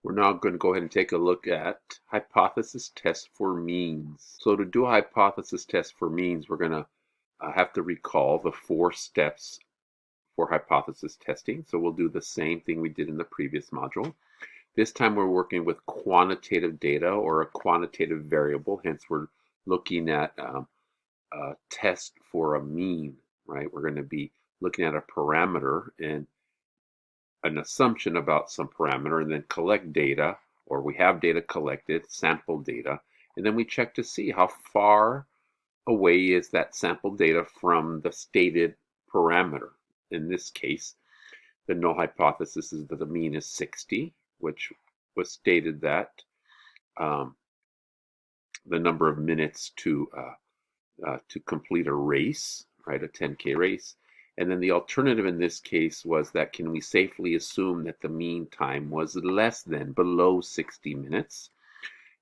We're now going to go ahead and take a look at hypothesis test for means. So to do a hypothesis test for means, we're going to have to recall the 4 steps for hypothesis testing. So we'll do the same thing we did in the previous module. This time we're working with quantitative data or a quantitative variable, hence we're looking at a test for a mean, right? We're going to be looking at a parameter and an assumption about some parameter and then collect data, or we have data collected, sample data, and then we check to see how far away is that sample data from the stated parameter. In this case, the null hypothesis is that the mean is 60, which was stated that the number of minutes to complete a race, right, a 10K race. And then the alternative in this case was that can we safely assume that the mean time was less than, below 60 minutes?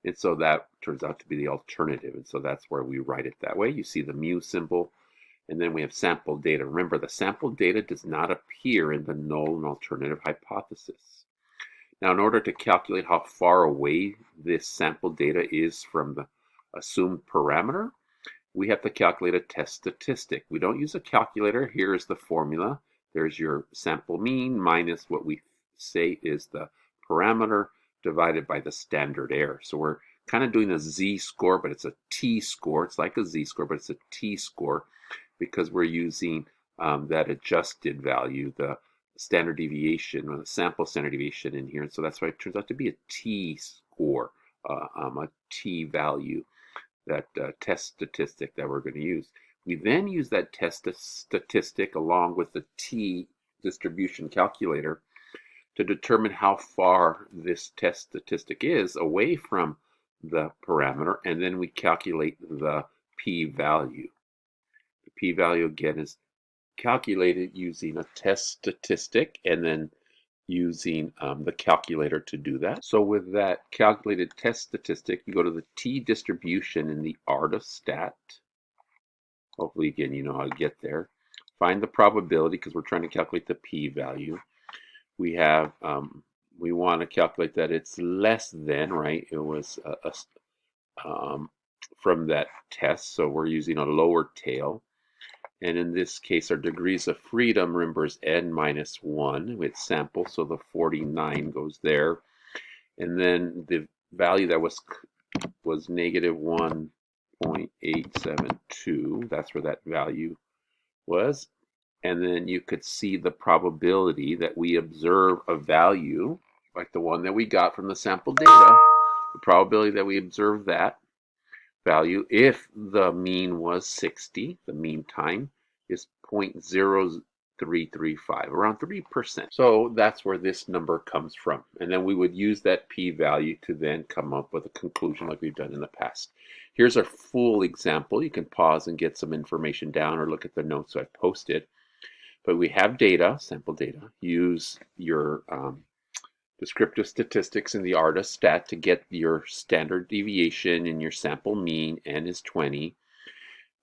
And so that turns out to be the alternative. And so that's where we write it that way. You see the mu symbol, and then we have sample data. Remember, the sample data does not appear in the null and alternative hypothesis. Now, in order to calculate how far away this sample data is from the assumed parameter, we have to calculate a test statistic. We don't use a calculator. Here's the formula. There's your sample mean minus what we say is the parameter divided by the standard error. So we're kind of doing a z-score, but it's a t-score. It's like a z-score, but it's a t-score because we're using that adjusted value, the standard deviation, or the sample standard deviation in here. And so that's why it turns out to be a t-score, a t-value. That test statistic that we're going to use. We then use that test statistic along with the t distribution calculator to determine how far this test statistic is away from the parameter, and then we calculate the p-value. The p-value again is calculated using a test statistic and then using the calculator to do that. So with that calculated test statistic, you go to the t distribution in the ARDA-STAT. Hopefully, again, you know how to get there. Find the probability because we're trying to calculate the p-value. We have, we want to calculate that it's less than, right? It was from that test, so we're using a lower tail. And in this case, our degrees of freedom, remember, is n minus 1 with sample, so the 49 goes there. And then the value that was negative 1.872, that's where that value was. And then you could see the probability that we observe a value, like the one that we got from the sample data, the probability that we observe that value, if the mean was 60, the mean time is 0.0335, around 3%. So that's where this number comes from. And then we would use that p-value to then come up with a conclusion like we've done in the past. Here's a full example. You can pause and get some information down or look at the notes I've posted. But we have data, sample data. Use your descriptive statistics in the ARDA-STAT to get your standard deviation and your sample mean, n is 20.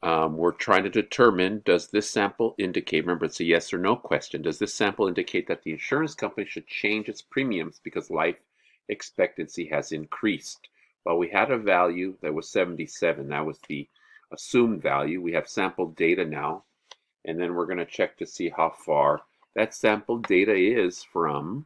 We're trying to determine, does this sample indicate, remember it's a yes or no question, does this sample indicate that the insurance company should change its premiums because life expectancy has increased? Well, we had a value that was 77. That was the assumed value. We have sample data now, and then we're going to check to see how far that sample data is from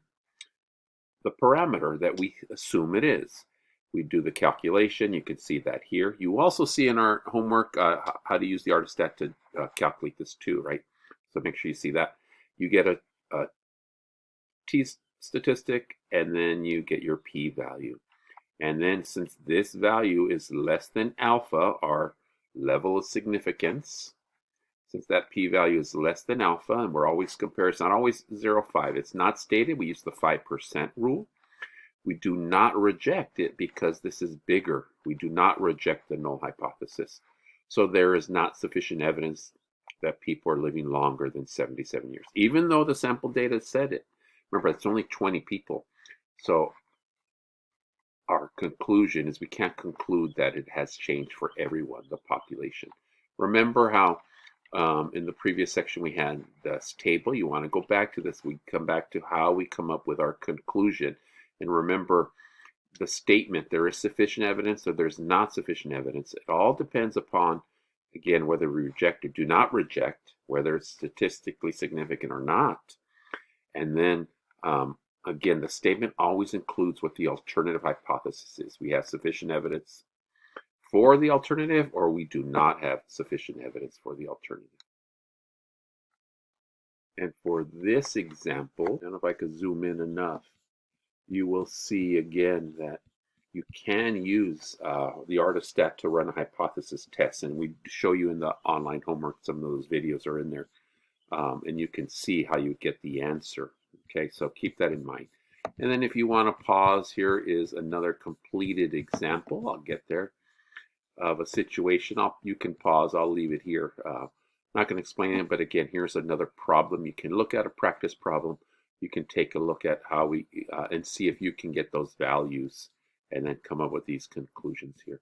the parameter that we assume it is. We do the calculation. You can see that here. You also see in our homework how to use the ARDA-STAT to calculate this too, right? So make sure you see that. You get a t statistic, and then you get your p-value. And then since this value is less than alpha, our level of significance, since that p-value is less than alpha, and we're always comparing, it's not always 0.5. It's not stated. We use the 5% rule. We do not reject it because this is bigger. We do not reject the null hypothesis. So there is not sufficient evidence that people are living longer than 77 years, even though the sample data said it. Remember, it's only 20 people. So our conclusion is we can't conclude that it has changed for everyone, the population. Remember how in the previous section we had this table. You want to go back to this. We come back to how we come up with our conclusion. And remember the statement, there is sufficient evidence or there's not sufficient evidence. It all depends upon, again, whether we reject or do not reject, whether it's statistically significant or not. And then, again, the statement always includes what the alternative hypothesis is. We have sufficient evidence for the alternative, or we do not have sufficient evidence for the alternative. And for this example, I don't know if I could zoom in enough, you will see again that you can use the ARTISTAT to run a hypothesis test. And we show you in the online homework, some of those videos are in there. And you can see how you get the answer. Okay, so keep that in mind. And then if you want to pause, here is another completed example. I'll get there, of a situation. You can pause. I'll leave it here. Not going to explain it, but again, here's another problem. You can look at a practice problem. You can take a look at how we and see if you can get those values and then come up with these conclusions here.